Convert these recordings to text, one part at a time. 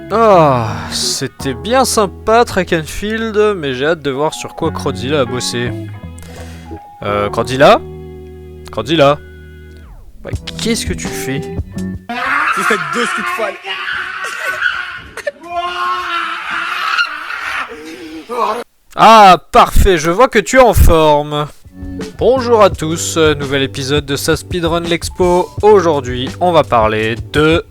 Ah, c'était bien sympa Track and Field, mais j'ai hâte de voir sur quoi Crodzilla a bossé. Crodzilla ? Crodzilla ? Bah, qu'est-ce que tu fais ? Vous faites 2 coups de folle. Ah, parfait, je vois que tu es en forme. Bonjour à tous, nouvel épisode de sa Speedrun l'Expo. Aujourd'hui, on va parler de...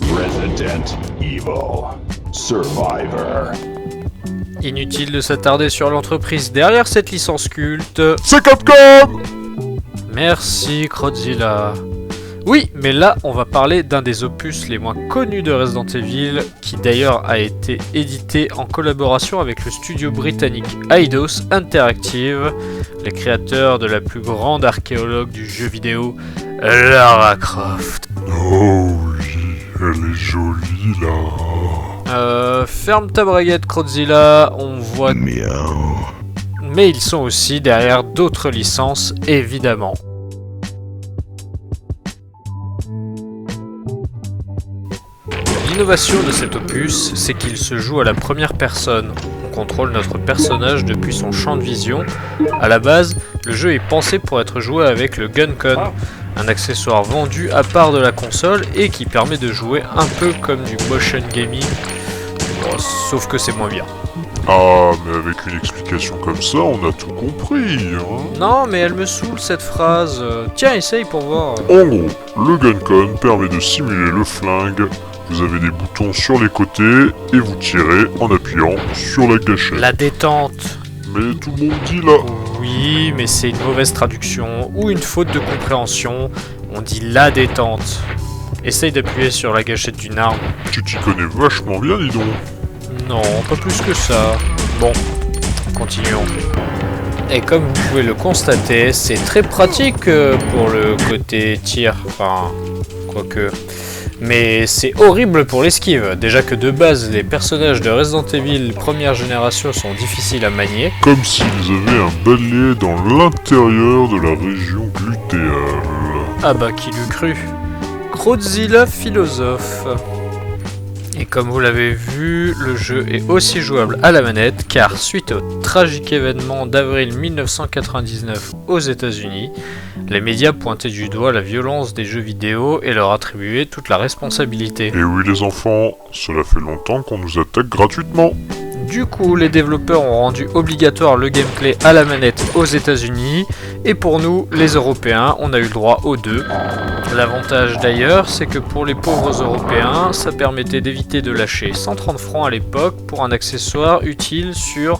Resident Evil Survivor. Inutile de s'attarder sur l'entreprise derrière cette licence culte. C'est Capcom. Merci Crodzilla. Oui, mais là, on va parler d'un des opus les moins connus de Resident Evil, qui d'ailleurs a été édité en collaboration avec le studio britannique Eidos Interactive, les créateurs de la plus grande archéologue du jeu vidéo, Lara Croft. Oh oui, elle est jolie là. Ferme ta braguette Crodzilla, on voit... Miaou. Mais ils sont aussi derrière d'autres licences, évidemment. L'innovation de cet opus, c'est qu'il se joue à la première personne. On contrôle notre personnage depuis son champ de vision. À la base, le jeu est pensé pour être joué avec le GunCon, un accessoire vendu à part de la console et qui permet de jouer un peu comme du motion gaming, bon, sauf que c'est moins bien. Ah, mais avec une explication comme ça, on a tout compris, hein. Non, mais elle me saoule cette phrase. Tiens, essaye pour voir. En gros, le GunCon permet de simuler le flingue. Vous avez des boutons sur les côtés et vous tirez en appuyant sur la gâchette. La détente. Mais tout le monde dit là. Oui, mais c'est une mauvaise traduction ou une faute de compréhension. On dit la détente. Essaye d'appuyer sur la gâchette d'une arme. Tu t'y connais vachement bien, dis donc. Non, pas plus que ça. Bon, continuons. Et comme vous pouvez le constater, c'est très pratique pour le côté tir. Enfin, quoique... Mais c'est horrible pour l'esquive. Déjà que de base, les personnages de Resident Evil première génération sont difficiles à manier. Comme s'ils avaient un balai dans l'intérieur de la région glutéale. Ah bah, qui l'eût cru. Crodzilla philosophe. Et comme vous l'avez vu, le jeu est aussi jouable à la manette, car suite au tragique événement d'avril 1999 aux États-Unis, les médias pointaient du doigt la violence des jeux vidéo et leur attribuaient toute la responsabilité. Et oui les enfants, cela fait longtemps qu'on nous attaque gratuitement. Du coup, les développeurs ont rendu obligatoire le gameplay à la manette aux États-Unis, et pour nous, les Européens, on a eu le droit aux deux. L'avantage d'ailleurs, c'est que pour les pauvres Européens, ça permettait d'éviter de lâcher 130 francs à l'époque pour un accessoire utile sur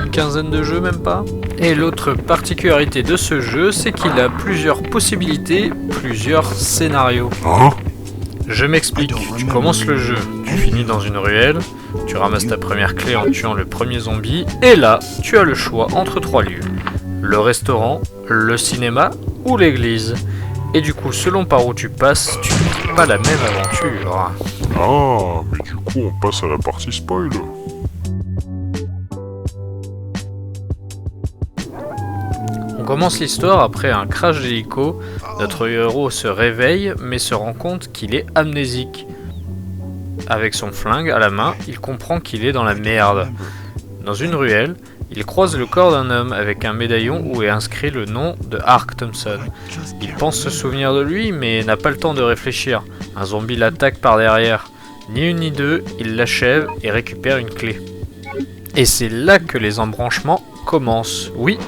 une quinzaine de jeux, même pas. Et l'autre particularité de ce jeu, c'est qu'il a plusieurs possibilités, plusieurs scénarios. Hein? Je m'explique, tu commences le jeu, tu finis dans une ruelle, tu ramasses ta première clé en tuant le premier zombie, et là, tu as le choix entre 3 lieux. Le restaurant, le cinéma ou l'église. Et du coup, selon par où tu passes, tu n'as pas la même aventure. Ah, mais du coup on passe à la partie spoil. On commence l'histoire après un crash d'hélico. Notre héros se réveille, mais se rend compte qu'il est amnésique. Avec son flingue à la main, il comprend qu'il est dans la merde. Dans une ruelle, il croise le corps d'un homme avec un médaillon où est inscrit le nom de Ark Thompson. Il pense se souvenir de lui, mais n'a pas le temps de réfléchir. Un zombie l'attaque par derrière. Ni une ni deux, il l'achève et récupère une clé. Et c'est là que les embranchements commencent. Oui,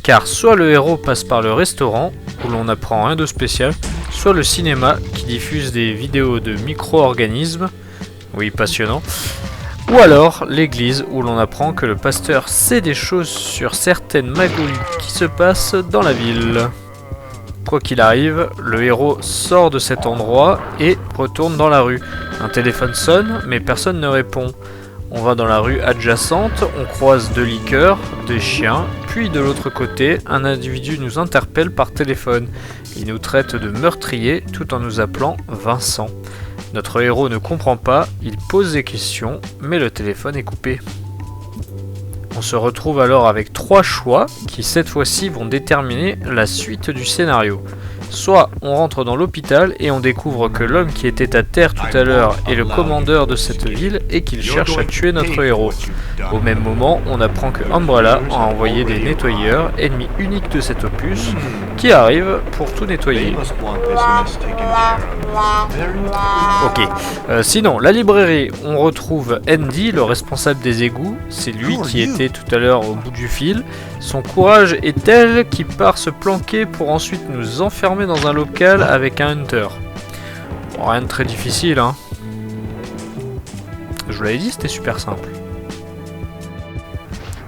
car soit le héros passe par le restaurant, où l'on apprend rien de spécial, soit le cinéma, qui diffuse des vidéos de micro-organismes, oui passionnant, ou alors l'église, où l'on apprend que le pasteur sait des choses sur certaines magouilles qui se passent dans la ville. Quoi qu'il arrive, le héros sort de cet endroit et retourne dans la rue. Un téléphone sonne, mais personne ne répond. On va dans la rue adjacente, on croise 2 liqueurs, des chiens, puis de l'autre côté, un individu nous interpelle par téléphone. Il nous traite de meurtrier tout en nous appelant Vincent. Notre héros ne comprend pas, il pose des questions, mais le téléphone est coupé. On se retrouve alors avec 3 choix qui cette fois-ci vont déterminer la suite du scénario. Soit on rentre dans l'hôpital et on découvre que l'homme qui était à terre tout à l'heure est le commandeur de cette ville et qu'il cherche à tuer notre héros. Au même moment, on apprend que Umbrella a envoyé des nettoyeurs, ennemis uniques de cet opus, qui arrivent pour tout nettoyer. Ok. Sinon, la librairie, on retrouve Andy, le responsable des égouts. C'est lui qui était tout à l'heure au bout du fil. Son courage est tel qu'il part se planquer pour ensuite nous enfermer dans un local avec un hunter. Bon, rien de très difficile, hein. Je vous l'avais dit, c'était super simple.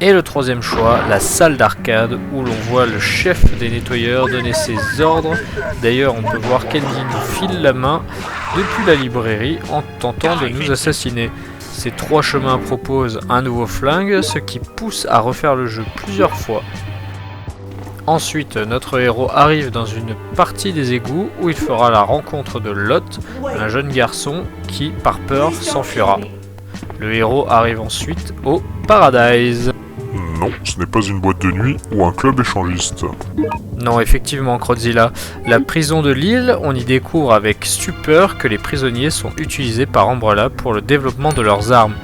Et le troisième choix, la salle d'arcade, où l'on voit le chef des nettoyeurs donner ses ordres. D'ailleurs, on peut voir qu'Andy nous file la main depuis la librairie en tentant de nous assassiner. Ces 3 chemins proposent un nouveau flingue, ce qui pousse à refaire le jeu plusieurs fois. Ensuite, notre héros arrive dans une partie des égouts où il fera la rencontre de Lot, un jeune garçon qui, par peur, s'enfuira. Le héros arrive ensuite au Paradise. Non, ce n'est pas une boîte de nuit ou un club échangiste. Non, effectivement, Crotzilla. La prison de l'île, on y découvre avec stupeur que les prisonniers sont utilisés par Umbrella pour le développement de leurs armes.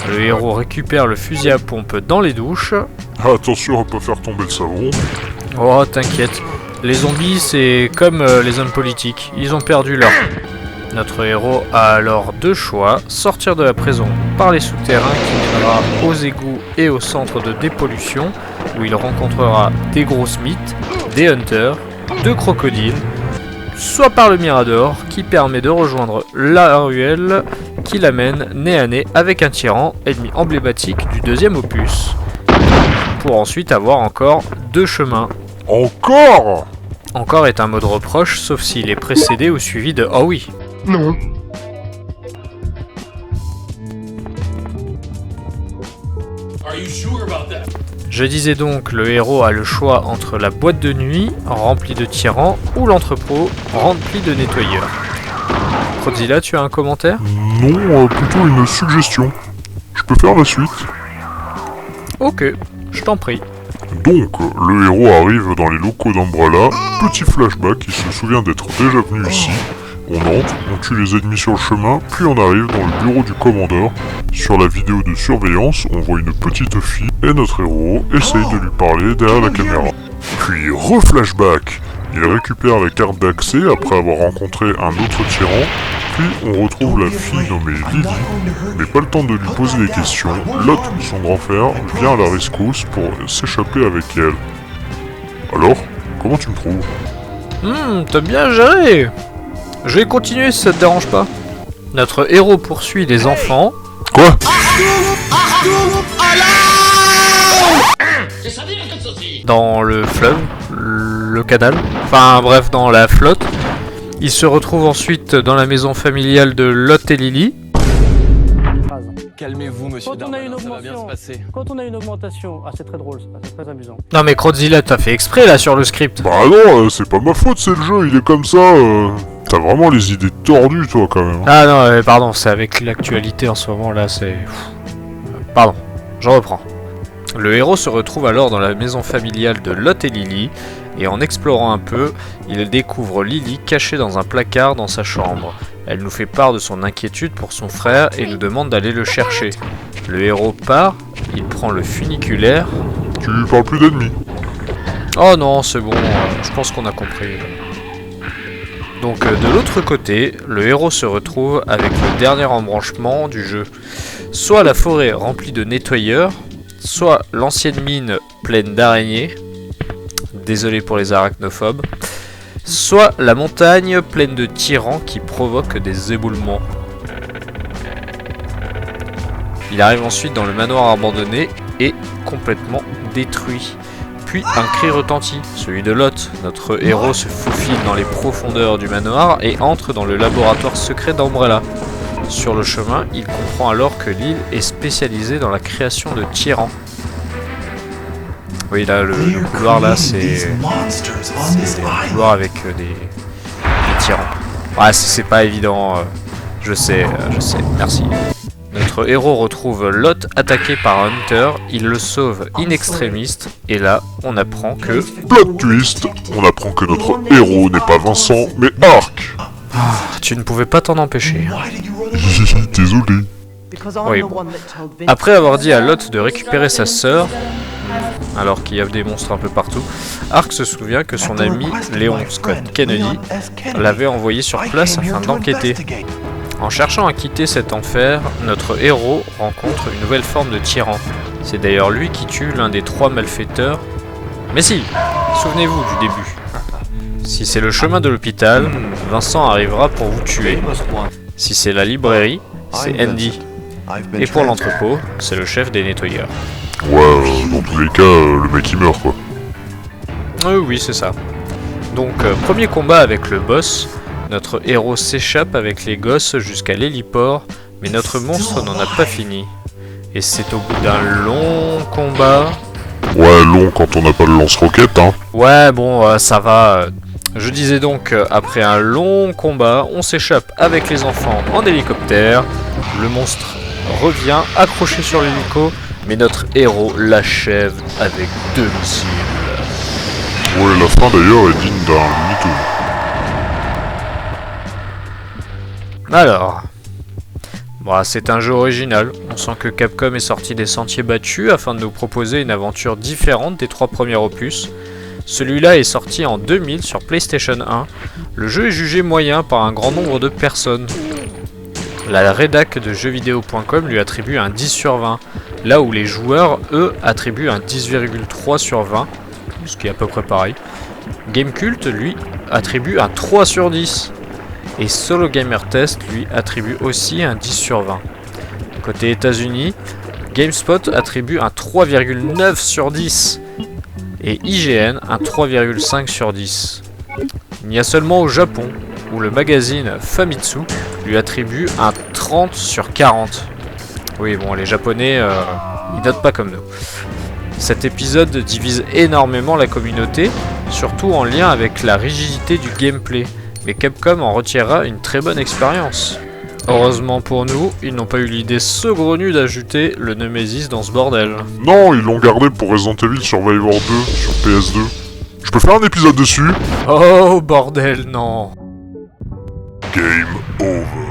Le héros récupère le fusil à pompe dans les douches. Ah, attention à pas faire tomber le savon. Oh, t'inquiète. Les zombies, c'est comme les hommes politiques. Ils ont perdu leur... Notre héros a alors 2 choix, sortir de la prison par les souterrains qui mènera aux égouts et au centre de dépollution, où il rencontrera des gros smiths, des hunters, 2 crocodiles, soit par le mirador qui permet de rejoindre la ruelle qui l'amène nez à nez avec un tyran, ennemi emblématique du 2e opus, pour ensuite avoir encore 2 chemins. Encore ? Encore est un mot de reproche, sauf s'il est précédé ou suivi de « Oh oui ». Non. Je disais donc, le héros a le choix entre la boîte de nuit, remplie de tyrans, ou l'entrepôt, rempli de nettoyeurs. Crotzilla, tu as un commentaire ? Non, plutôt une suggestion. Je peux faire la suite. Ok, je t'en prie. Donc, le héros arrive dans les locaux d'Umbrella, petit flashback, il se souvient d'être déjà venu ici. On entre, on tue les ennemis sur le chemin, puis on arrive dans le bureau du commandeur. Sur la vidéo de surveillance, on voit une petite fille et notre héros essaye de lui parler derrière la caméra. Puis re-flashback, il récupère la carte d'accès après avoir rencontré un autre tyran, puis on retrouve la fille nommée Lily, mais pas le temps de lui poser des questions, Lot, son grand frère, vient à la rescousse pour s'échapper avec elle. Alors, comment tu me trouves ? T'as bien géré. Je vais continuer si ça te dérange pas. Notre héros poursuit les enfants. Quoi ? Dans le fleuve, le canal, enfin bref, dans la flotte. Il se retrouve ensuite dans la maison familiale de Lot et Lily. Calmez-vous, monsieur Darmanin, ça va bien se passer. Quand on a une augmentation, c'est très drôle, c'est très amusant. Non mais Crotzilla, t'as fait exprès là sur le script. Bah non, c'est pas ma faute, c'est le jeu, il est comme ça. T'as vraiment les idées tordues, toi, quand même. Ah non, pardon, c'est avec l'actualité en ce moment là, c'est... Pardon, je reprends. Le héros se retrouve alors dans la maison familiale de Lot et Lily, et en explorant un peu, il découvre Lily cachée dans un placard dans sa chambre. Elle nous fait part de son inquiétude pour son frère et nous demande d'aller le chercher. Le héros part, il prend le funiculaire... Tu parles plus d'ennemis. Oh non, c'est bon, je pense qu'on a compris. Donc de l'autre côté, le héros se retrouve avec le dernier embranchement du jeu. Soit la forêt remplie de nettoyeurs, soit l'ancienne mine pleine d'araignées, désolé pour les arachnophobes, soit la montagne pleine de tyrans qui provoquent des éboulements. Il arrive ensuite dans le manoir abandonné et complètement détruit. Puis un cri retentit, celui de Lot. Notre héros se faufile dans les profondeurs du manoir et entre dans le laboratoire secret d'Umbrella. Sur le chemin, il comprend alors que l'île est spécialisée dans la création de tyrans. Oui, là, le couloir, là, c'est un couloir avec des tyrans. Ouais, c'est pas évident, je sais, merci. Notre héros retrouve Lot attaqué par un Hunter, il le sauve in extremis, et là, on apprend que... Plot twist, on apprend que notre héros n'est pas Vincent, mais Ark. Tu ne pouvais pas t'en empêcher. Désolé. Oui, bon. Après avoir dit à Lot de récupérer sa sœur, alors qu'il y a des monstres un peu partout, Ark se souvient que son ami Léon Scott Kennedy l'avait envoyé sur place afin d'enquêter. En cherchant à quitter cet enfer, notre héros rencontre une nouvelle forme de tyran. C'est d'ailleurs lui qui tue l'un des 3 malfaiteurs. Mais si, souvenez-vous du début. Si c'est le chemin de l'hôpital, Vincent arrivera pour vous tuer. Si c'est la librairie, c'est Andy. Et pour l'entrepôt, c'est le chef des nettoyeurs. Ouais, dans tous les cas, le mec il meurt quoi. Oui, c'est ça. Donc, premier combat avec le boss. Notre héros s'échappe avec les gosses jusqu'à l'héliport, mais notre monstre n'en a pas fini. Et c'est au bout d'un long combat... Ouais, long quand on n'a pas le lance-roquette, hein. Ouais, bon, ça va. Je disais donc, après un long combat, on s'échappe avec les enfants en hélicoptère. Le monstre revient accroché sur l'hélico, mais notre héros l'achève avec 2 missiles. Ouais, la fin d'ailleurs est digne d'un mytho. Alors, bon, c'est un jeu original. On sent que Capcom est sorti des sentiers battus afin de nous proposer une aventure différente des 3 premiers opus. Celui-là est sorti en 2000 sur PlayStation 1. Le jeu est jugé moyen par un grand nombre de personnes. La rédac de jeuxvideo.com lui attribue un 10 sur 20, là où les joueurs, eux, attribuent un 10,3 sur 20, ce qui est à peu près pareil. Gamecult, lui, attribue un 3 sur 10. Et Solo Gamer Test lui attribue aussi un 10 sur 20. Côté États-Unis, GameSpot attribue un 3,9 sur 10 et IGN un 3,5 sur 10. Il n'y a seulement au Japon où le magazine Famitsu lui attribue un 30 sur 40. Oui, bon, les Japonais, ils notent pas comme nous. Cet épisode divise énormément la communauté, surtout en lien avec la rigidité du gameplay. Mais Capcom en retirera une très bonne expérience. Heureusement pour nous, ils n'ont pas eu l'idée saugrenue d'ajouter le Nemesis dans ce bordel. Non, ils l'ont gardé pour Resident Evil Survivor 2 sur PS2. Je peux faire un épisode dessus? Oh bordel, non. Game over.